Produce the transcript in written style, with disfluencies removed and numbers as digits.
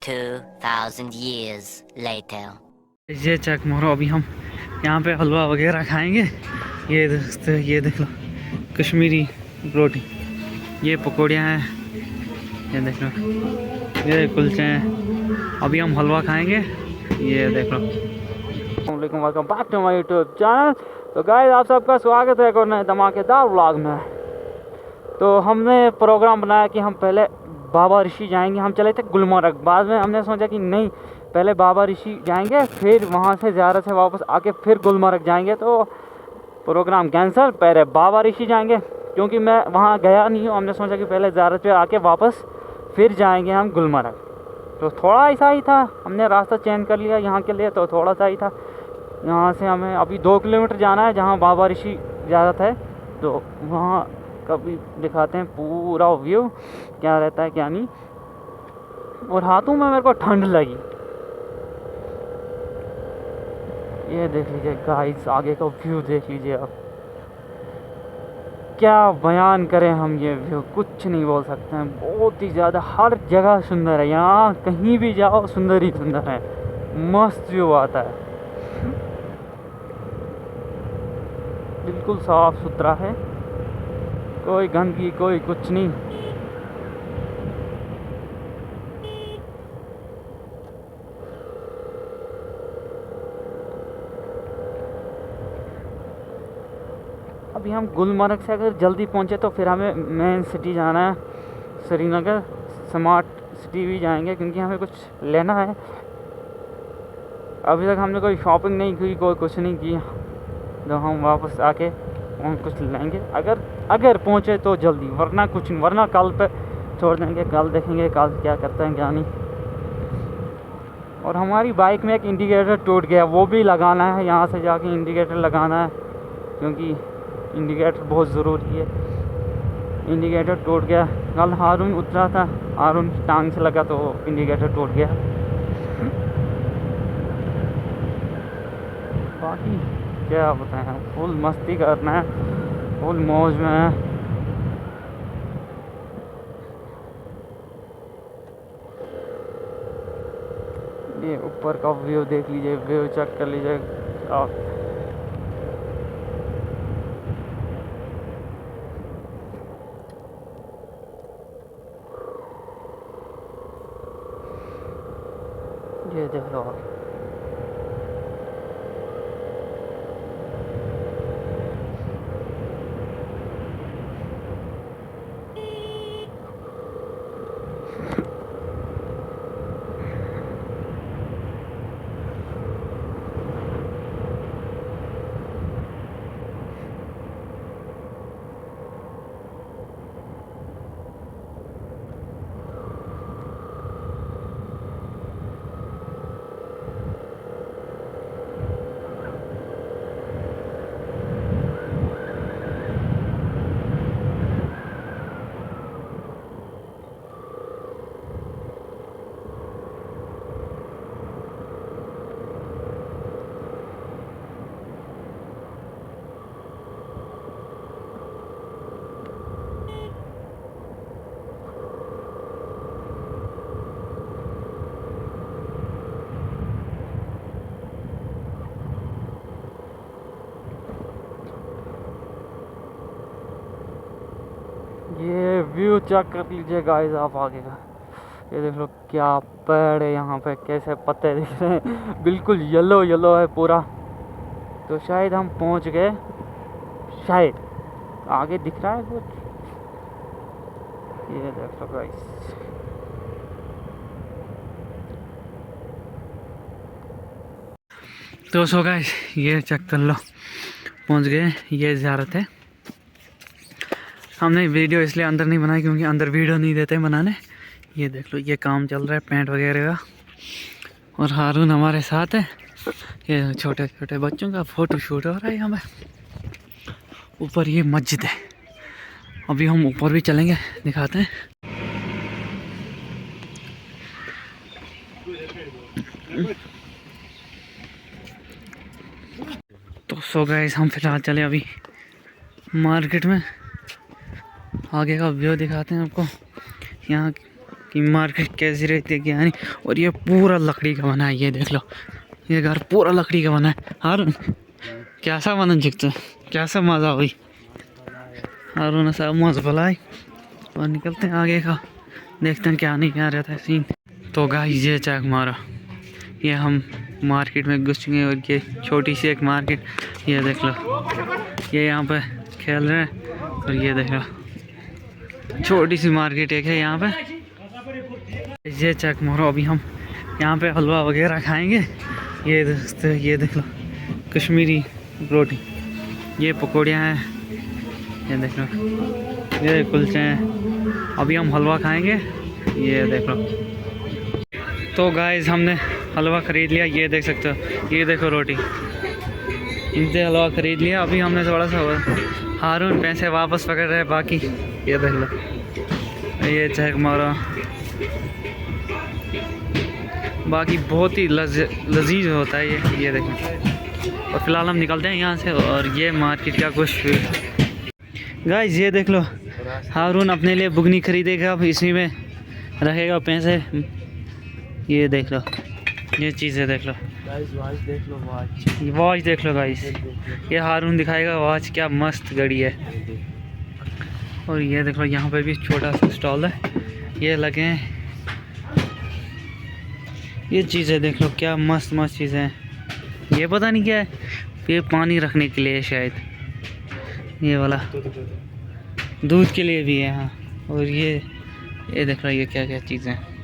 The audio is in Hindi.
2,000 years later. ये चेक मारो, अभी हम यहाँ पे हलवा वगैरह खाएंगे। ये दोस्त, ये देख लो कश्मीरी रोटी, ये पकौड़ियाँ हैं, ये देख लो, ये कुलचे हैं। अभी हम हलवा खाएंगे, ये देख लो। अस्सलामुअलैकुम, welcome back to my YouTube channel. तो गाइस, आप सबका स्वागत है एक और नए धमाकेदार व्लॉग में। तो हमने प्रोग्राम बनाया कि हम पहले बाबा ऋषि जाएंगे। हम चले थे गुलमर्ग, बाद में हमने सोचा कि नहीं, पहले बाबा ऋषि जाएंगे, फिर वहाँ से ज़्यारत से वापस आके फिर गुलमर्ग जाएंगे। तो प्रोग्राम कैंसिल, पहले बाबा ऋषि जाएंगे, क्योंकि मैं वहाँ गया नहीं हूँ। हमने सोचा कि पहले ज़्यारत पे आके वापस फिर जाएंगे हम गुलमर्ग। तो थोड़ा ऐसा ही था, हमने रास्ता चेंज कर लिया यहाँ के लिए, तो थोड़ा सा ही था। यहाँ से हमें अभी 2 किलोमीटर जाना है जहाँ बाबा ऋषि ज़्यारत है। तो वहाँ कभी दिखाते हैं पूरा व्यू, क्या रहता है क्या नहीं। और हाथों में मेरे को ठंड लगी। ये देख लीजिए गाइस, आगे का व्यू देख लीजिए आप। क्या बयान करें हम, ये व्यू कुछ नहीं बोल सकते हैं। बहुत ही ज़्यादा, हर जगह सुंदर है, यहाँ कहीं भी जाओ सुंदर ही सुंदर है, मस्त व्यू आता है। बिल्कुल साफ सुथरा है, कोई गंदगी कोई कुछ नहीं। अभी हम गुलमर्ग से अगर जल्दी पहुंचे तो फिर हमें मेन सिटी जाना है, श्रीनगर स्मार्ट सिटी भी जाएंगे, क्योंकि हमें कुछ लेना है। अभी तक हमने कोई शॉपिंग नहीं की, कोई कुछ नहीं किया। तो हम वापस आके कुछ लेंगे, अगर पहुंचे तो जल्दी, वरना कुछ नहीं, वरना कल पे छोड़ देंगे, कल देखेंगे कल क्या करते हैं क्या नहीं। और हमारी बाइक में एक इंडिकेटर टूट गया, वो भी लगाना है, यहाँ से जाके इंडिकेटर लगाना है, क्योंकि इंडिकेटर बहुत ज़रूरी है। इंडिकेटर टूट गया, कल हारून उतरा था, हारून की टांग से लगा तो इंडिकेटर टूट गया। बाकी क्या बताएं, फुल मस्ती करना है, फुल मौज में है। ये ऊपर का व्यू देख लीजिए, व्यू चेक कर लीजिए आप। ये देख लो आप। ये व्यू चेक कर लीजिए गाइस आप आगे का। ये देख लो क्या पेड़ है यहाँ पे, कैसे पत्ते दिख रहे हैं, बिल्कुल येलो येलो है पूरा। तो शायद हम पहुँच गए, शायद आगे दिख रहा है कुछ। ये देख लो गाइस, तो सो गाइस ये चेक कर लो, पहुँच गए। ये ज़ियारत है। हमने वीडियो इसलिए अंदर नहीं बनाई क्योंकि अंदर वीडियो नहीं देते बनाने। ये देख लो, ये काम चल रहा है पेंट वगैरह का, और हारून हमारे साथ है। ये छोटे छोटे बच्चों का फ़ोटो शूट हो रहा है यहाँ पे। ऊपर ये मस्जिद है, अभी हम ऊपर भी चलेंगे, दिखाते हैं। तो सो गाइस, हम फिलहाल चले अभी मार्केट में, आगे का व्यू दिखाते हैं आपको। यहाँ ये मार्केट कैसी रहती है क्या नहीं। और ये पूरा लकड़ी का बना है, ये देख लो, ये घर पूरा लकड़ी का बना है। हारून कैसा बना चिकता, कैसा मज़ा हुई हारून साहब, मज़ा भला। और निकलते हैं आगे का, देखते हैं क्या नहीं क्या रहता है सीन। तो गाइस ये चेक मारा, ये हम मार्केट में घुस चुके हैं। और ये छोटी सी एक मार्केट, ये देख लो, ये यहाँ पे खेल रहे हैं। और ये देख लो छोटी सी मार्केट एक है यहाँ पे। ये चेक मारो, अभी हम यहाँ पे हलवा वगैरह खाएंगे। ये दोस्तों ये देख लो कश्मीरी रोटी, ये पकौड़ियाँ हैं, ये देख लो, ये कुलचे हैं। अभी हम हलवा खाएंगे, ये देख लो। तो गाइस हमने हलवा ख़रीद लिया, ये देख सकते हो, ये देखो रोटी, इनसे हलवा ख़रीद लिया। अभी हमने थोड़ा सा, हारून पैसे वापस पकड़ रहे हैं बाकी, ये देख लो, ये चेक मारो। बाकी बहुत ही लजीज होता है ये देखो। और फिलहाल हम निकलते हैं यहाँ से। और ये मार्केट का कुछ गाइस ये देख लो, हारून अपने लिए बुगनी खरीदेगा, अब इसी में रखेगा पैसे। ये देख लो, ये चीज़ें देख लो गाइस, वॉच देख लो, वॉच देख लो गाइस, ये हारून दिखाएगा वॉच, क्या मस्त घड़ी है। और ये देख लो यहाँ पे भी छोटा सा स्टॉल है, ये लगे हैं। ये चीज़ें देख लो, क्या मस्त मस्त चीज़ें हैं। ये पता नहीं क्या है, ये पानी रखने के लिए शायद, ये वाला दूध के लिए भी है। हाँ, और ये देख लो, ये क्या क्या चीज़ें हैं।